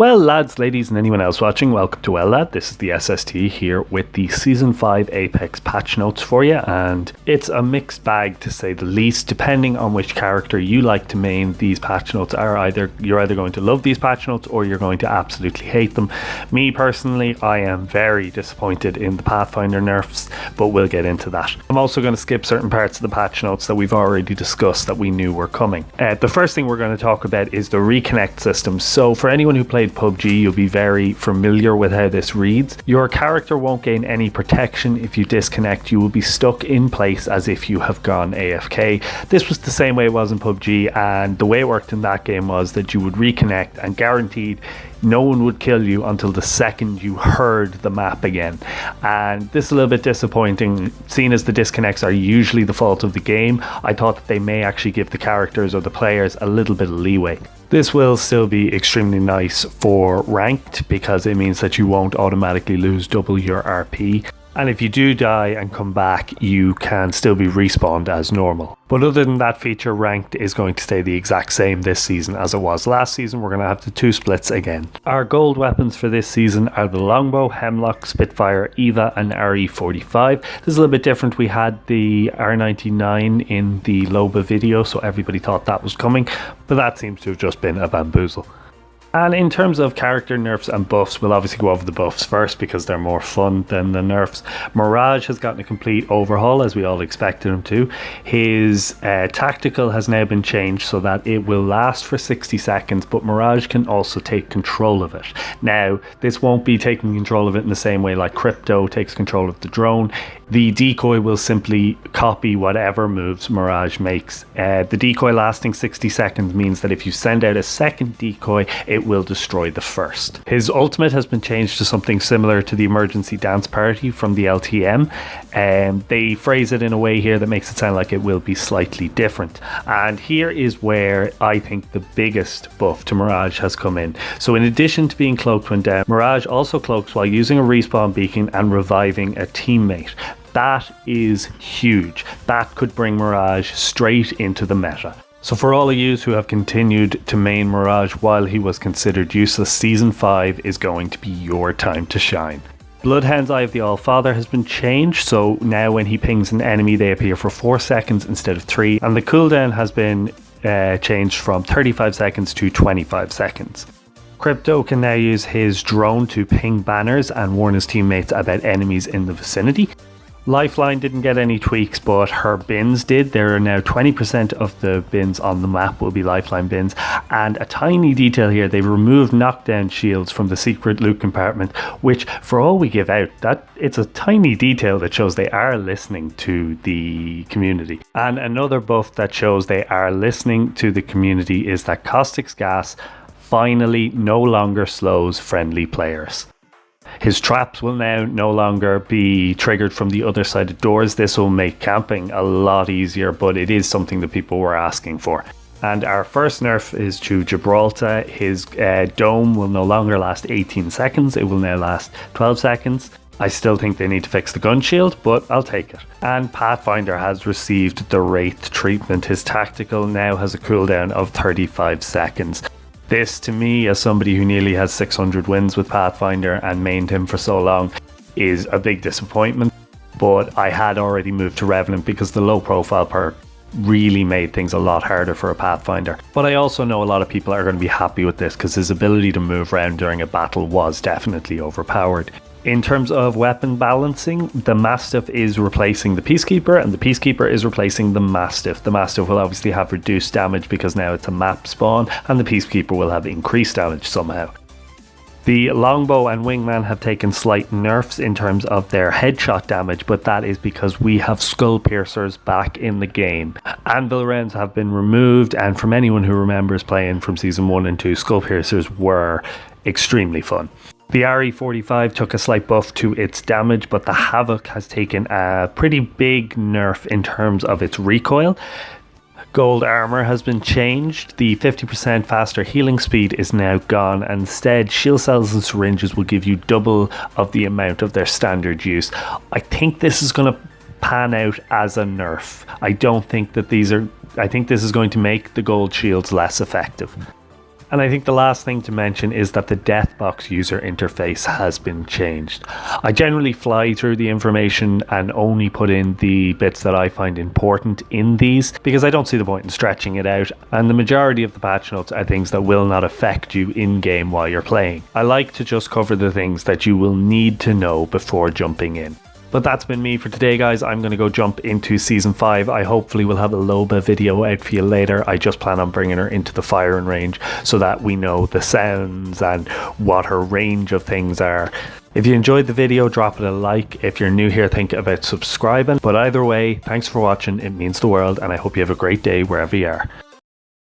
Well, lads, ladies, and anyone else watching, welcome to Lad. This is the SST here with the Season 5 Apex patch notes for you, and it's a mixed bag to say the least. Depending on which character you like to main, these patch notes are you're either going to love these patch notes or you're going to absolutely hate them. Me personally, I am very disappointed in the Pathfinder nerfs, but we'll get into that. I'm also going to skip certain parts of the patch notes that we've already discussed that we knew were coming. The first thing we're going to talk about is the reconnect system. So for anyone who played PUBG, you'll be very familiar with how this reads. Your character won't gain any protection if you disconnect. You will be stuck in place as if you have gone AFK. This was the same way it was in PUBG, and the way it worked in that game was that you would reconnect and guaranteed no one would kill you until the second you heard the map again. And this is a little bit disappointing, seeing as the disconnects are usually the fault of the game. I thought that they may actually give the characters or the players a little bit of leeway. This will still be extremely nice for ranked because it means that you won't automatically lose double your RP. And if you do die and come back, you can still be respawned as normal. But other than that feature, ranked is going to stay the exact same this season as it was last season. We're going to have the two splits again. Our gold weapons for this season are the Longbow, Hemlock, Spitfire, Eva and RE45. This is a little bit different. We had the R99 in the Loba video, so everybody thought that was coming, but that seems to have just been a bamboozle. And in terms of character nerfs and buffs, we'll obviously go over the buffs first because they're more fun than the nerfs. Mirage has gotten a complete overhaul, as we all expected him to. His tactical has now been changed so that it will last for 60 seconds, but Mirage can also take control of it. Now, this won't be taking control of it in the same way like Crypto takes control of the drone. The decoy will simply copy whatever moves Mirage makes. The decoy lasting 60 seconds means that if you send out a second decoy, it will destroy the first. His ultimate has been changed to something similar to the emergency dance party from the LTM, and they phrase it in a way here that makes it sound like it will be slightly different. And here is where I think the biggest buff to Mirage has come in. So in addition to being cloaked when down, Mirage also cloaks while using a respawn beacon and reviving a teammate. That is huge. That could bring Mirage straight into the meta. So for all of you who have continued to main Mirage while he was considered useless, Season 5 is going to be your time to shine. Bloodhound's Eye of the All-Father has been changed, so now when he pings an enemy they appear for 4 seconds instead of 3, and the cooldown has been changed from 35 seconds to 25 seconds. Crypto can now use his drone to ping banners and warn his teammates about enemies in the vicinity. Lifeline didn't get any tweaks, but her bins did. There are now 20% of the bins on the map will be Lifeline bins. And a tiny detail here, they've removed knockdown shields from the secret loot compartment, which for all we give out, that it's a tiny detail that shows they are listening to the community. And another buff that shows they are listening to the community is that Caustic's gas finally no longer slows friendly players. His traps will now no longer be triggered from the other side of doors. This will make camping a lot easier, but it is something that people were asking for. And our first nerf is to Gibraltar. His dome will no longer last 18 seconds. It will now last 12 seconds. I still think they need to fix the gun shield, but I'll take it. And Pathfinder has received the Wraith treatment. His tactical now has a cooldown of 35 seconds. This, to me, as somebody who nearly has 600 wins with Pathfinder and mained him for so long, is a big disappointment. But I had already moved to Revenant because the low profile perk really made things a lot harder for a Pathfinder. But I also know a lot of people are going to be happy with this because his ability to move around during a battle was definitely overpowered. In terms of weapon balancing, the Mastiff is replacing the Peacekeeper and the Peacekeeper is replacing the Mastiff. The Mastiff will obviously have reduced damage because now it's a map spawn, and the Peacekeeper will have increased damage somehow. The Longbow and Wingman have taken slight nerfs in terms of their headshot damage, but that is because we have Skull Piercers back in the game. Anvil rounds have been removed, and from anyone who remembers playing from Season 1 and 2, Skull Piercers were extremely fun. The RE45 took a slight buff to its damage, but the Havoc has taken a pretty big nerf in terms of its recoil. Gold armor has been changed. The 50% faster healing speed is now gone. Instead, shield cells and syringes will give you double of the amount of their standard use. I think this is going to pan out as a nerf. I don't think that I think this is going to make the gold shields less effective. And I think the last thing to mention is that the Deathbox user interface has been changed. I generally fly through the information and only put in the bits that I find important in these because I don't see the point in stretching it out, and the majority of the patch notes are things that will not affect you in game while you're playing. I like to just cover the things that you will need to know before jumping in. But that's been me for today, guys. I'm going to go jump into Season 5. I hopefully will have a Loba video out for you later. I just plan on bringing her into the firing range so that we know the sounds and what her range of things are. If you enjoyed the video, drop it a like. If you're new here, think about subscribing. But either way, thanks for watching. It means the world, and I hope you have a great day wherever you are.